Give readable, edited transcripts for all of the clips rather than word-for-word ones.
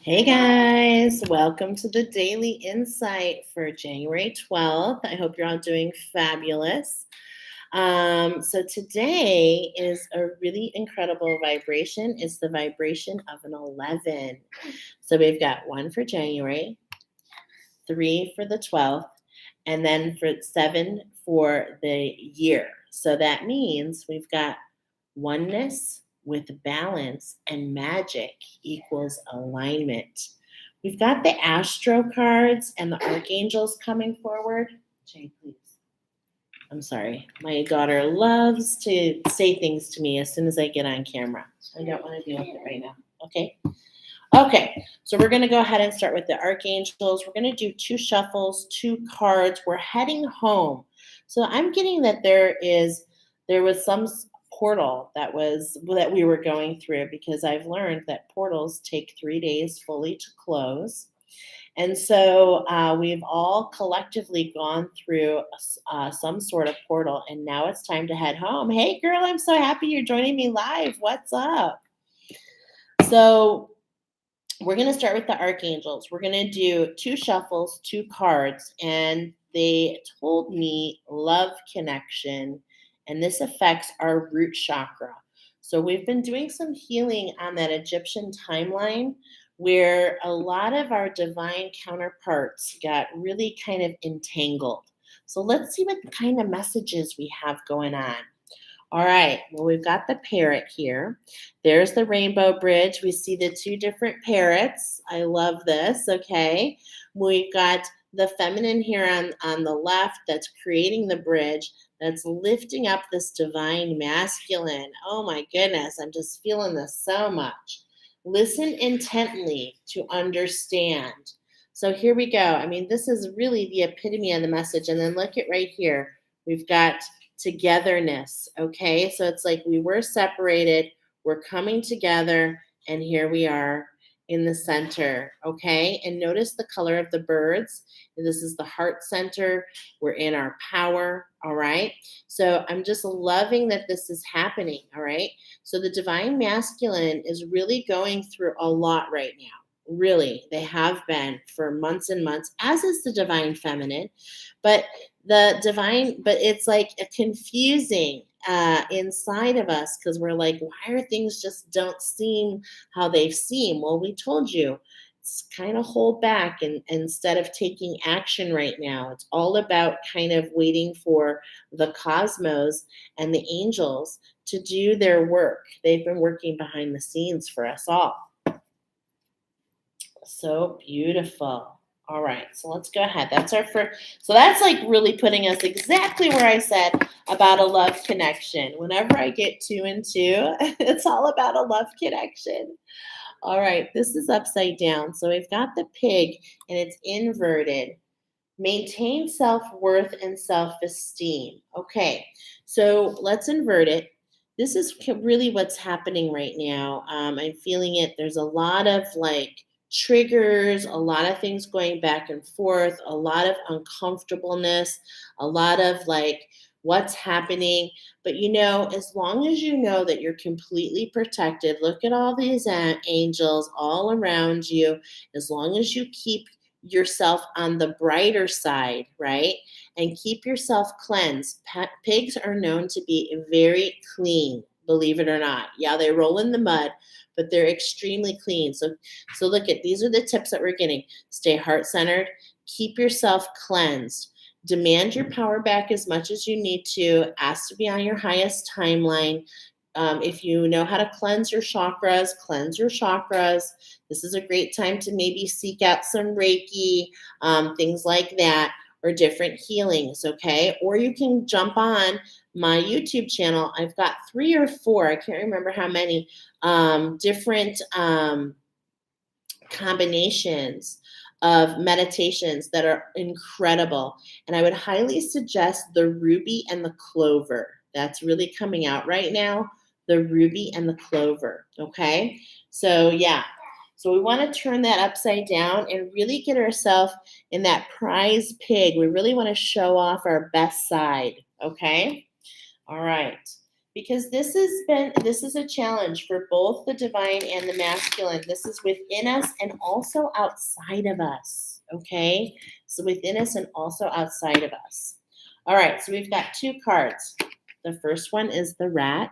Hey guys, welcome to the Daily Insight for January 12th. I hope you're all doing fabulous. So today is a really incredible vibration. It's the vibration of an 11. So we've got one for January, three for the 12th, and then for seven for the year. So that means we've got oneness with balance and magic equals alignment. We've got the astro cards and the archangels coming forward. Jay, please. I'm sorry. My daughter loves to say things to me as soon as I get on camera. I don't want to deal with it right now. Okay. Okay, so we're going to go ahead and start with the archangels. We're going to do two shuffles, two cards. We're heading home. So I'm getting that there was some portal that we were going through, because I've learned that portals take 3 days fully to close. And so we've all collectively gone through some sort of portal, and now it's time to head home. Hey, girl, I'm so happy you're joining me live. What's up? So we're going to start with the archangels. We're going to do two shuffles, two cards, and they told me love connection, and this affects our root chakra. So we've been doing some healing on that Egyptian timeline where a lot of our divine counterparts got really kind of entangled. So let's see what kind of messages we have going on. All right, well, we've got the parrot here. There's the rainbow bridge. We see the two different parrots. I love this, okay? We've got the feminine here on the left that's creating the bridge, that's lifting up this divine masculine. Oh my goodness, I'm just feeling this so much. Listen intently to understand. So here we go. I mean, this is really the epitome of the message. And then look at right here. We've got togetherness. Okay, so it's like we were separated, we're coming together, and here we are in the center. Okay, and notice the color of the birds. This is the heart center. We're in our power. All right, so I'm just loving that this is happening. All right, so the divine masculine is really going through a lot right now. Really, they have been for months and months, as is the divine feminine. But it's like a confusing inside of us, because we're like, why are things just don't seem how they seem? Well, we told you, it's kind of hold back, and instead of taking action right now, it's all about kind of waiting for the cosmos and the angels to do their work. They've been working behind the scenes for us all. So beautiful. All right, so let's go ahead. That's our first. So that's like really putting us exactly where I said about a love connection. Whenever I get two and two, it's all about a love connection. All right, this is upside down. So we've got the pig and it's inverted. Maintain self-worth and self-esteem. Okay, so let's invert it. This is really what's happening right now. I'm feeling it. There's a lot of like triggers, a lot of things going back and forth, a lot of uncomfortableness, a lot of like what's happening. But as long as you know that you're completely protected, look at all these angels all around you. As long as you keep yourself on the brighter side, right? And keep yourself cleansed. Pigs are known to be very clean, believe it or not. Yeah, they roll in the mud, but they're extremely clean. So look at, these are the tips that we're getting. Stay heart-centered, keep yourself cleansed. Demand your power back as much as you need to. Ask to be on your highest timeline. If you know how to cleanse your chakras, cleanse your chakras. This is a great time to maybe seek out some Reiki, things like that, or different healings, okay? Or you can jump on my YouTube channel. I've got 3 or 4, I can't remember how many, different combinations of meditations that are incredible. And I would highly suggest the ruby and the clover. That's really coming out right now, the ruby and the clover, okay? So yeah, so we want to turn that upside down and really get ourselves in that prize pig. We really want to show off our best side, okay? All right. because this is a challenge for both the divine and the masculine. This is within us and also outside of us. Okay, so within us and also outside of us. All right, so we've got two cards. The first one is the rat.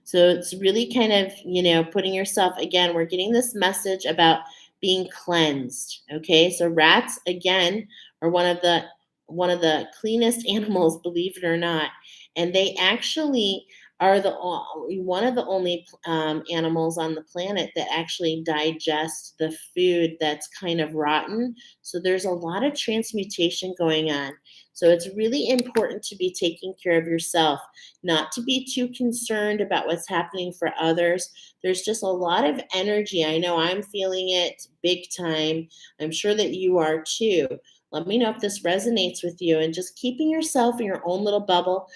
So it's really kind of, putting yourself, again, we're getting this message about being cleansed. Okay. So rats, again, are one of the cleanest animals, believe it or not. And they actually are one of the only animals on the planet that actually digest the food that's kind of rotten. So there's a lot of transmutation going on. So it's really important to be taking care of yourself, not to be too concerned about what's happening for others. There's just a lot of energy. I know I'm feeling it big time. I'm sure that you are too. Let me know if this resonates with you, and just keeping yourself in your own little bubble,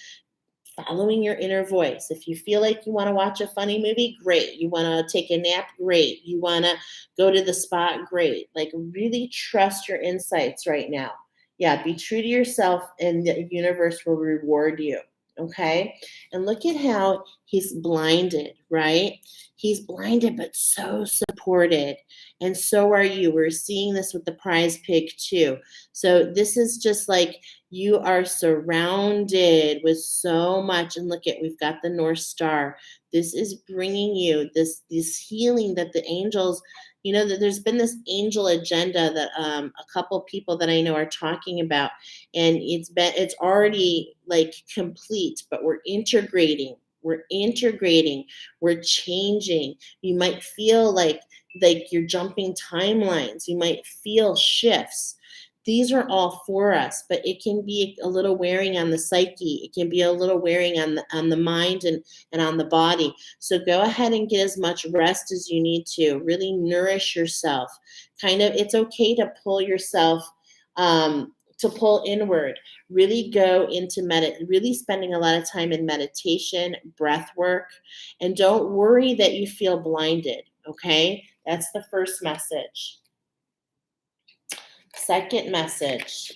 following your inner voice. If you feel like you want to watch a funny movie, great. You want to take a nap, great. You want to go to the spa, great. Like, really trust your insights right now. Yeah, be true to yourself, and the universe will reward you. Okay. And look at how he's blinded, right? He's blinded, but so supported. And so are you. We're seeing this with the prize pig, too. So this is just like, you are surrounded with so much. And look at, we've got the North Star. This is bringing you this healing that the angels, that there's been this angel agenda that a couple people that I know are talking about, and it's already like complete, but we're integrating, we're changing. You might feel like you're jumping timelines. You might feel shifts. These are all for us, but it can be a little wearing on the psyche. It can be a little wearing on the mind and on the body. So go ahead and get as much rest as you need to. Really nourish yourself. It's okay to pull yourself, to pull inward. Really go into really spending a lot of time in meditation, breath work, and don't worry that you feel blinded. Okay, that's the first message. Second message.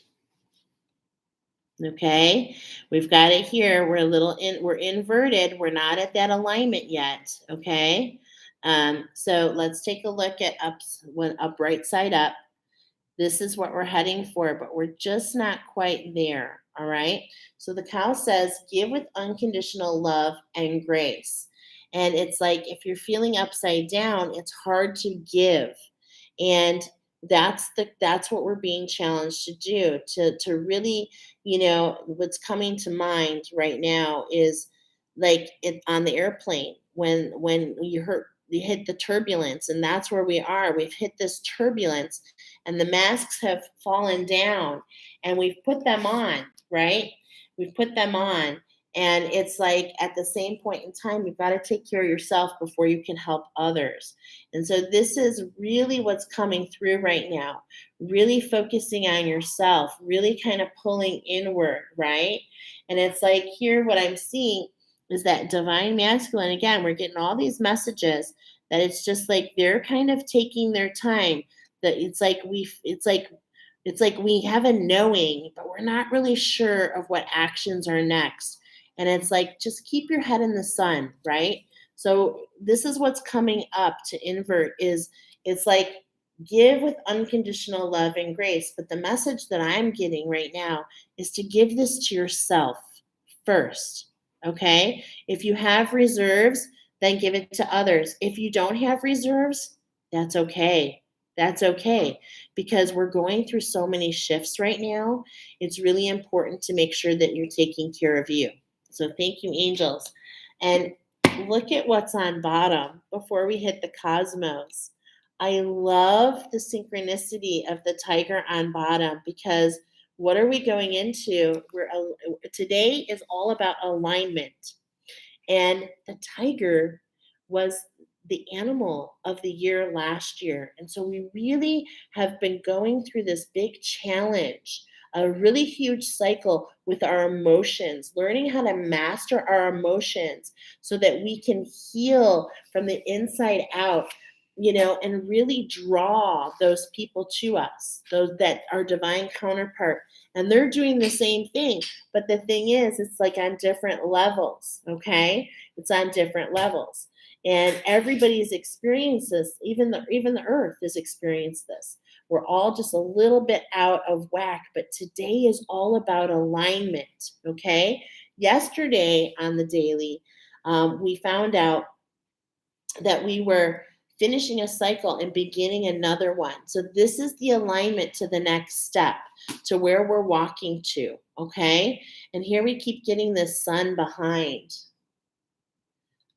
Okay, we've got it here. We're inverted. We're not at that alignment yet. Okay, so let's take a look at up right side up. This is what we're heading for, but we're just not quite there. All right. So the cow says, give with unconditional love and grace. And it's like, if you're feeling upside down, it's hard to give. And that's what we're being challenged to do, to really, what's coming to mind right now is like it on the airplane when you hit the turbulence, and that's where we are. We've hit this turbulence, and the masks have fallen down, and we've put them on, right? We've put them on. And it's like, at the same point in time, you've got to take care of yourself before you can help others. And so this is really what's coming through right now. Really focusing on yourself, really kind of pulling inward, right? And it's like, here, what I'm seeing is that divine masculine. Again, we're getting all these messages that it's just like they're kind of taking their time. That it's like we have a knowing, but we're not really sure of what actions are next. And it's like, just keep your head in the sun, right? So this is what's coming up to invert is, it's like, give with unconditional love and grace. But the message that I'm getting right now is to give this to yourself first. Okay. If you have reserves, then give it to others. If you don't have reserves, that's okay. That's okay, because we're going through so many shifts right now. It's really important to make sure that you're taking care of you. So thank you, angels. And look at what's on bottom before we hit the cosmos. I love the synchronicity of the tiger on bottom, because what are we going into? Today is all about alignment. And the tiger was the animal of the year last year. And so we really have been going through this big challenge, a really huge cycle with our emotions, learning how to master our emotions so that we can heal from the inside out, and really draw those people to us, those that are divine counterpart. And they're doing the same thing. But the thing is, it's like on different levels, okay? It's on different levels. And everybody's experienced this, even the earth has experienced this. We're all just a little bit out of whack, but today is all about alignment, okay? Yesterday on the daily, we found out that we were finishing a cycle and beginning another one. So this is the alignment to the next step, to where we're walking to, okay? And here we keep getting this sun behind.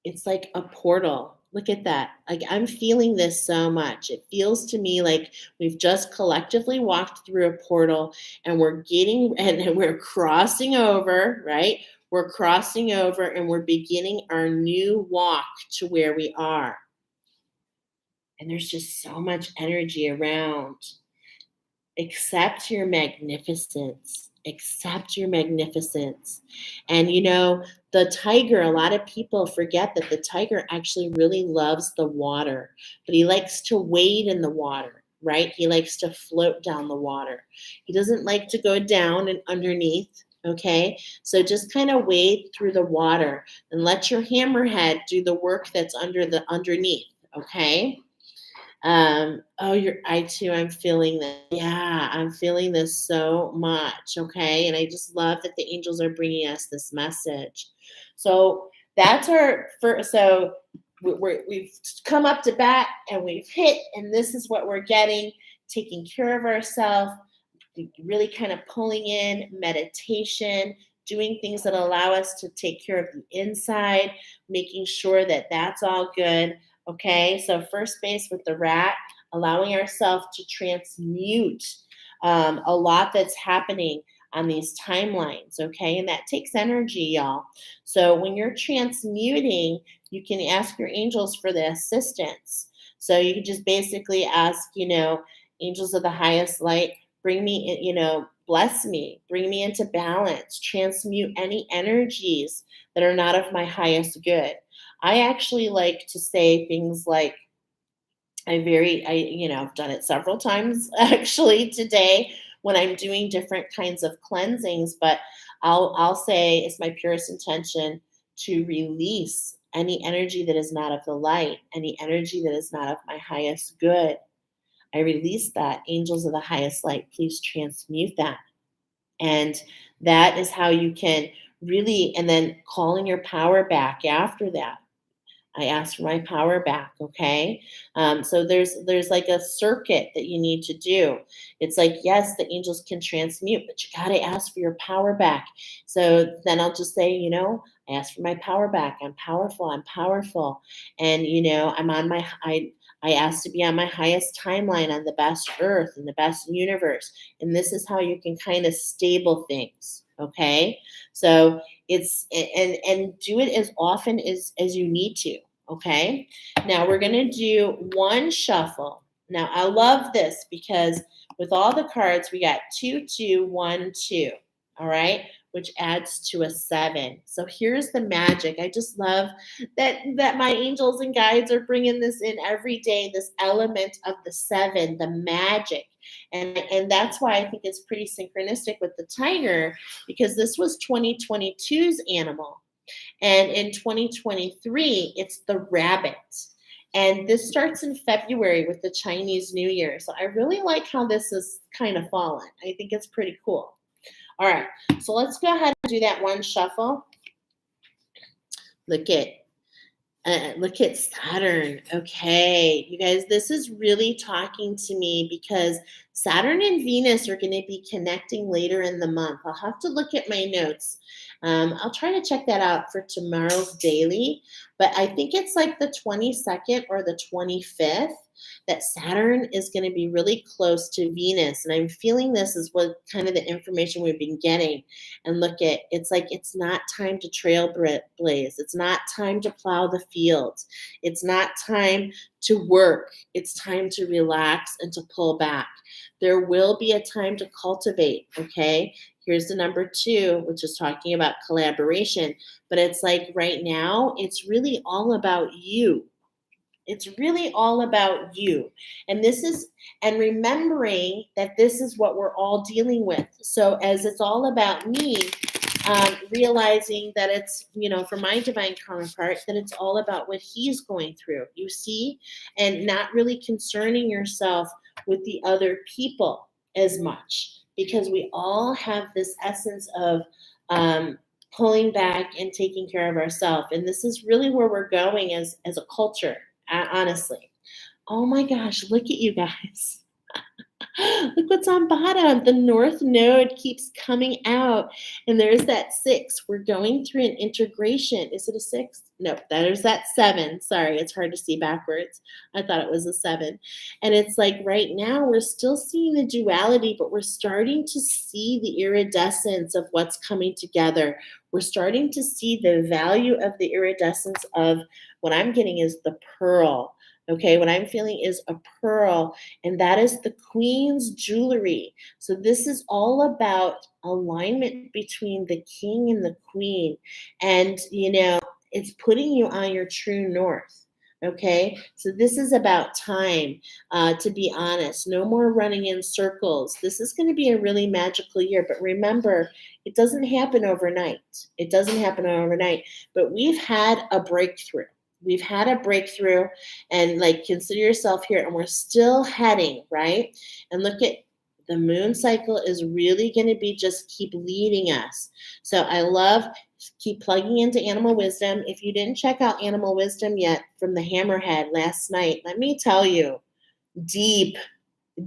It's like a portal. Look at that. Like, I'm feeling this so much. It feels to me like we've just collectively walked through a portal, and we're getting and we're crossing over, right? We're crossing over and we're beginning our new walk to where we are. And there's just so much energy around. Accept your magnificence. Accept your magnificence. And the tiger, a lot of people forget that the tiger actually really loves the water, but he likes to wade in the water, right? He likes to float down the water. He doesn't like to go down and underneath. Okay, so just kind of wade through the water and let your hammerhead do the work that's underneath. Okay. I too, I'm feeling that. Yeah, I'm feeling this so much. Okay. And I just love that the angels are bringing us this message. So that's our first. So we've come up to bat and we've hit, and this is what we're getting, taking care of ourselves, really kind of pulling in meditation, doing things that allow us to take care of the inside, making sure that that's all good. Okay, so first base with the rat, allowing ourselves to transmute a lot that's happening on these timelines. Okay, and that takes energy, y'all. So when you're transmuting, you can ask your angels for the assistance. So you can just basically ask, angels of the highest light, bring me in, bless me, bring me into balance, transmute any energies that are not of my highest good. I actually like to say things like, I've done it several times actually today when I'm doing different kinds of cleansings, but I'll say it's my purest intention to release any energy that is not of the light, any energy that is not of my highest good. I release that. Angels of the highest light, please transmute that. And that is how you can really, and then calling your power back after that. I ask for my power back. Okay. So there's like a circuit that you need to do. It's like, yes, the angels can transmute, but you got to ask for your power back. So then I'll just say, I ask for my power back. I'm powerful. I'm powerful. And, I'm on I ask to be on my highest timeline, on the best earth and the best universe. And this is how you can kind of stable things. Okay. So it's, and do it as often as you need to. Okay. Now we're going to do one shuffle. Now I love this because with all the cards, we got 2, 2, 1, 2. All right. Which adds to a 7. So here's the magic. I just love that my angels and guides are bringing this in every day, this element of the 7, the magic. And that's why I think it's pretty synchronistic with the tiger, because this was 2022's animal. And in 2023, it's the rabbit. And this starts in February with the Chinese New Year. So I really like how this is kind of fallen. I think it's pretty cool. All right, so let's go ahead and do that one shuffle. Look at Saturn. Okay, you guys, this is really talking to me because Saturn and Venus are going to be connecting later in the month. I'll have to look at my notes. I'll try to check that out for tomorrow's daily, but I think it's like the 22nd or the 25th that Saturn is going to be really close to Venus. And I'm feeling this is what kind of the information we've been getting. And look at, it's like, it's not time to trailblaze. It's not time to plow the fields. It's not time to work. It's time to relax and to pull back. There will be a time to cultivate, okay? Here's the number 2, which is talking about collaboration. But it's like right now, it's really all about you. It's really all about you. And this is, and remembering that this is what we're all dealing with. So as it's all about me, realizing that it's, for my divine counterpart, that it's all about what he's going through, you see, and not really concerning yourself with the other people as much, because we all have this essence of pulling back and taking care of ourselves. And this is really where we're going as a culture, honestly. Oh my gosh, look at you guys. Look what's on bottom. The North Node keeps coming out, and there's that 6. We're going through an integration. Is it a 6? No, there's that 7. Sorry, it's hard to see backwards. I thought it was a 7. And it's like right now we're still seeing the duality, but we're starting to see the iridescence of what's coming together. We're starting to see the value of the iridescence of what I'm getting is the pearl. Okay, what I'm feeling is a pearl, and that is the queen's jewelry. So this is all about alignment between the king and the queen. And, it's putting you on your true north. Okay, so this is about time, to be honest. No more running in circles. This is going to be a really magical year, but remember, it doesn't happen overnight. It doesn't happen overnight, but we've had a breakthrough. We've had a breakthrough, and like consider yourself here, and we're still heading, right? And look at the moon cycle is really going to be just keep leading us. So I love keep plugging into animal wisdom. If you didn't check out animal wisdom yet from the Hammerhead last night, let me tell you, deep,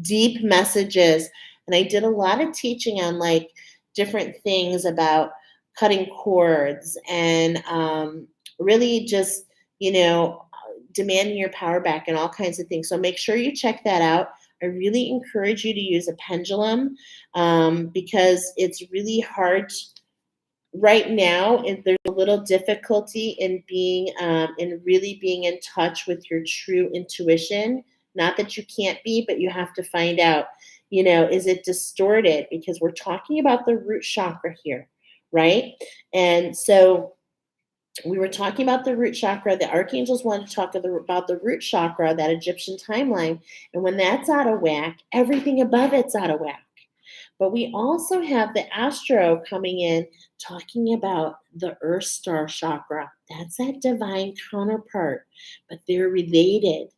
deep messages. And I did a lot of teaching on like different things about cutting cords and really just, demanding your power back and all kinds of things. So make sure you check that out. I really encourage you to use a pendulum, because it's really hard right now. There's a little difficulty in being, in really being in touch with your true intuition. Not that you can't be, but you have to find out, is it distorted? Because we're talking about the root chakra here, right? And so we were talking about the root chakra. The archangels wanted to talk about the root chakra, that Egyptian timeline. And when that's out of whack, everything above it's out of whack. But we also have the astro coming in talking about the earth star chakra. That's that divine counterpart, but they're related.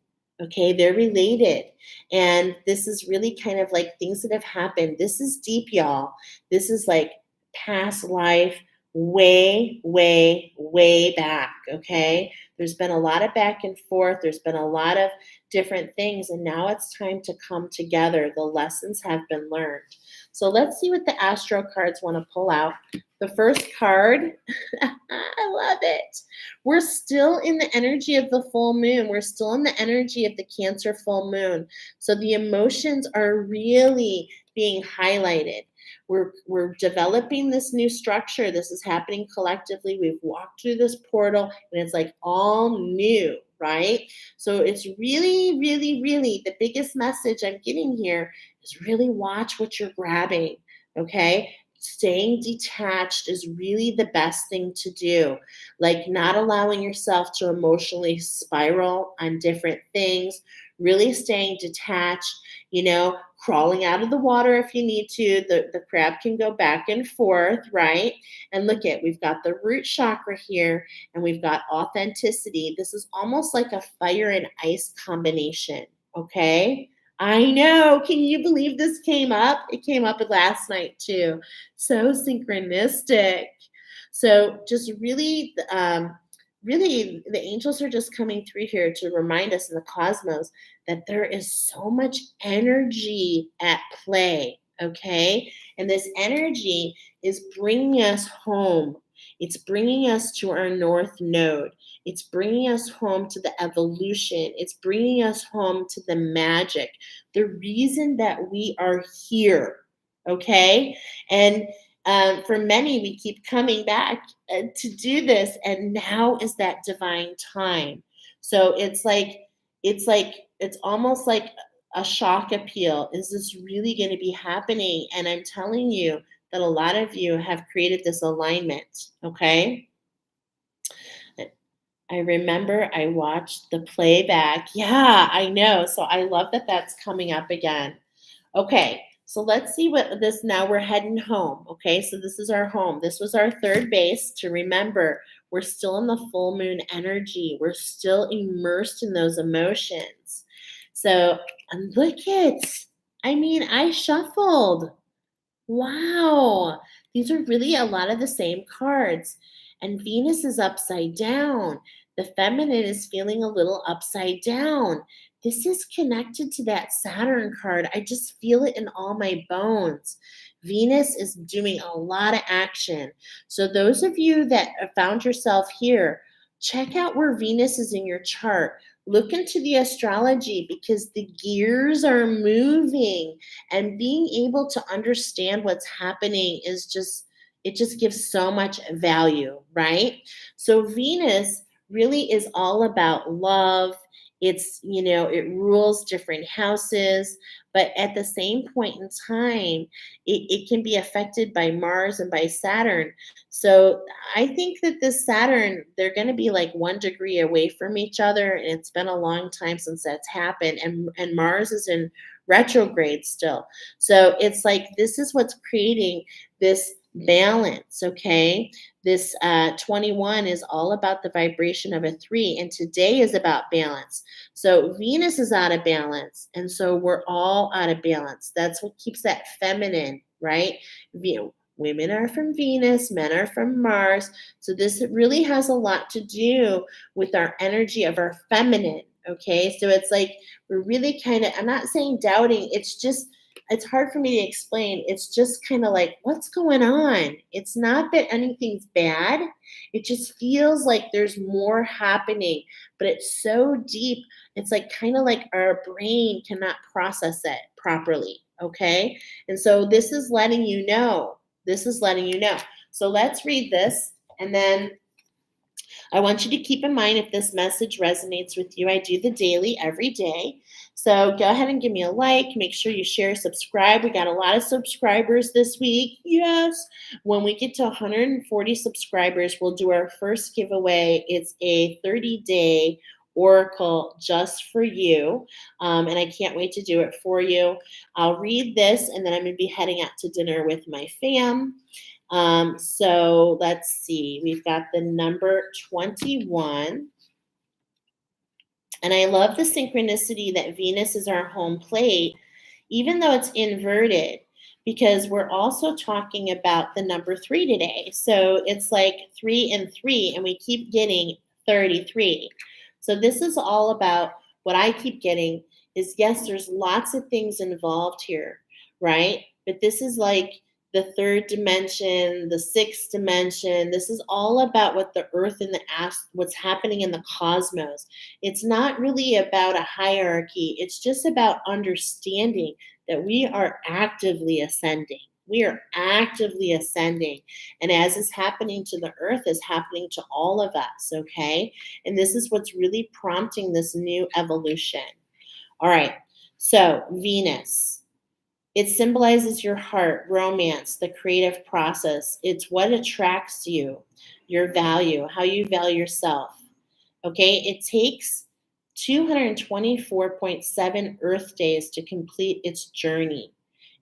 Okay, they're related. And this is really kind of like things that have happened. This is deep, y'all. This is like past life, way, way, way back. Okay, there's been a lot of back and forth. There's been a lot of different things, and now it's time to come together. The lessons have been learned. So let's see what the astro cards want to pull out. The first card, I love it. We're still in the energy of the full moon. We're still in the energy of the Cancer full moon. So the emotions are really being highlighted. We're developing this new structure. This is happening collectively. We've walked through this portal, and it's like all new, right? So it's really, really, really the biggest message I'm getting here is really watch what you're grabbing, okay? Staying detached is really the best thing to do. Like not allowing yourself to emotionally spiral on different things, really staying detached, crawling out of the water if you need to. The crab can go back and forth, right? And look we've got the root chakra here, and we've got authenticity. This is almost like a fire and ice combination, okay? I know. Can you believe this came up? It came up last night too. So synchronistic. So just really, really, the angels are just coming through here to remind us in the cosmos that there is so much energy at play, okay? And this energy is bringing us home. It's bringing us to our north node. It's bringing us home to the evolution. It's bringing us home to the magic, the reason that we are here, okay? And for many, we keep coming back to do this, and now is that divine time. So it's almost like a shock appeal. Is this really going to be happening? And I'm telling you that a lot of you have created this alignment, okay? I remember I watched the playback. Yeah, I know. So I love that that's coming up again. Okay, so let's see what this now we're heading home. Okay, so this is our home. This was our third base to remember we're still in the full moon energy. We're still immersed in those emotions. So, and look it. I mean, I shuffled. Wow. These are really a lot of the same cards. And Venus is upside down. The feminine is feeling a little upside down. This is connected to that Saturn card. I just feel it in all my bones. Venus is doing a lot of action. So, those of you that have found yourself here, check out where Venus is in your chart. Look into the astrology because the gears are moving, and being able to understand what's happening is just it just gives so much value, right? So Venus really is all about love. It's, it rules different houses, but at the same point in time, it can be affected by Mars and by Saturn. So I think that this Saturn, they're going to be like 1 degree away from each other, and it's been a long time since that's happened. And Mars is in retrograde still. So it's like this is what's creating this balance, okay? This 21 is all about the vibration of a 3, and today is about balance. So Venus is out of balance, and so we're all out of balance. That's what keeps that feminine, right? Women are from Venus, men are from Mars. So this really has a lot to do with our energy of our feminine, okay? So it's like we're really kind of, I'm not saying doubting, it's hard for me to explain. It's just kind of like, what's going on? It's not that anything's bad. It just feels like there's more happening, but it's so deep. It's like kind of like our brain cannot process it properly. Okay. And so this is letting you know. This is letting you know. So let's read this, and then I want you to keep in mind if this message resonates with you. I do the daily every day. So go ahead and give me a like. Make sure you share, subscribe. We got a lot of subscribers this week. Yes. When we get to 140 subscribers, we'll do our first giveaway. It's a 30-day oracle just for you. And I can't wait to do it for you. I'll read this, and then I'm going to be heading out to dinner with my fam. So let's see. We've got the number 21. And I love the synchronicity that Venus is our home plate, even though it's inverted, because we're also talking about the number 3 today. So it's like 3 and 3, and we keep getting 33. So this is all about what I keep getting is, yes, there's lots of things involved here, right? But this is like the third dimension, the sixth dimension. This is all about what the earth and what's happening in the cosmos. It's not really about a hierarchy. It's just about understanding that we are actively ascending. We are actively ascending. And as is happening to the earth, is happening to all of us, okay? And this is what's really prompting this new evolution. All right, so Venus. It symbolizes your heart, romance, the creative process. It's what attracts you, your value, how you value yourself. Okay, it takes 224.7 Earth days to complete its journey.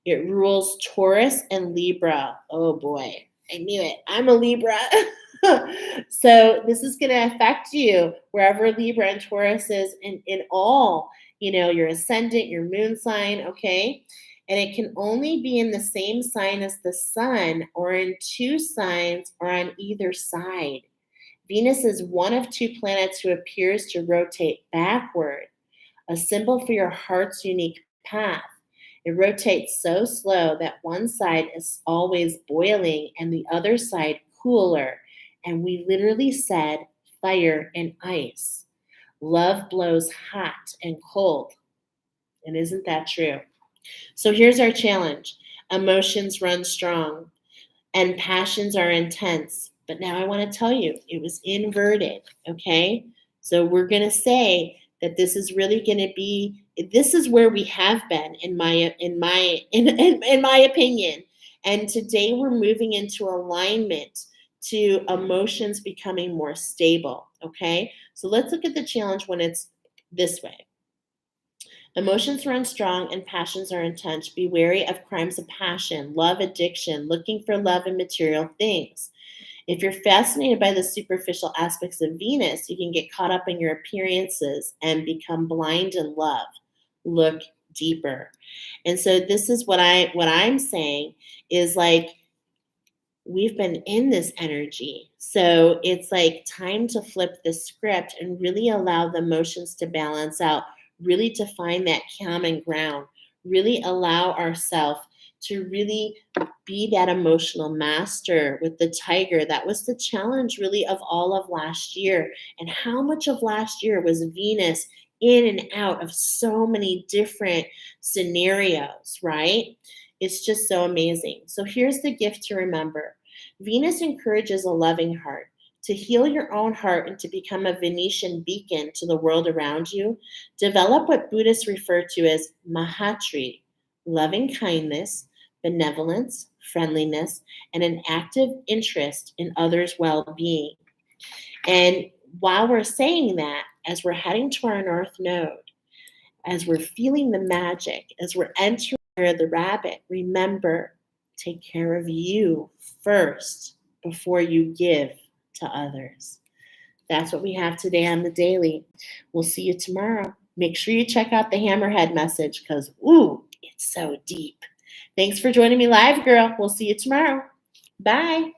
It rules Taurus and Libra. Oh boy, I knew it. I'm a Libra. So this is going to affect you wherever Libra and Taurus is in all, your ascendant, your moon sign, okay? And it can only be in the same sign as the sun, or in 2 signs, or on either side. Venus is one of 2 planets who appears to rotate backward, a symbol for your heart's unique path. It rotates so slow that one side is always boiling and the other side cooler. And we literally said fire and ice. Love blows hot and cold. And isn't that true? So here's our challenge. Emotions run strong and passions are intense. But now I want to tell you, it was inverted, okay? So we're going to say that this is really going to be, this is where we have been in my opinion. And today we're moving into alignment to emotions becoming more stable, okay? So let's look at the challenge when it's this way. Emotions run strong and passions are intense. Be wary of crimes of passion, love addiction, looking for love in material things. If you're fascinated by the superficial aspects of Venus, you can get caught up in your appearances and become blind in love. Look deeper. And so this is what I'm saying is like we've been in this energy. So it's like time to flip the script and really allow the emotions to balance out, really to find that common ground, really allow ourselves to really be that emotional master with the tiger. That was the challenge really of all of last year. And how much of last year was Venus in and out of so many different scenarios, right? It's just so amazing. So here's the gift to remember. Venus encourages a loving heart. To heal your own heart and to become a Venetian beacon to the world around you, develop what Buddhists refer to as Mahatri, loving kindness, benevolence, friendliness, and an active interest in others' well being. And while we're saying that, as we're heading to our North Node, as we're feeling the magic, as we're entering the rabbit, remember, take care of you first before you give to others. That's what we have today on the daily. We'll see you tomorrow. Make sure you check out the hammerhead message because, ooh, it's so deep. Thanks for joining me live, girl. We'll see you tomorrow. Bye.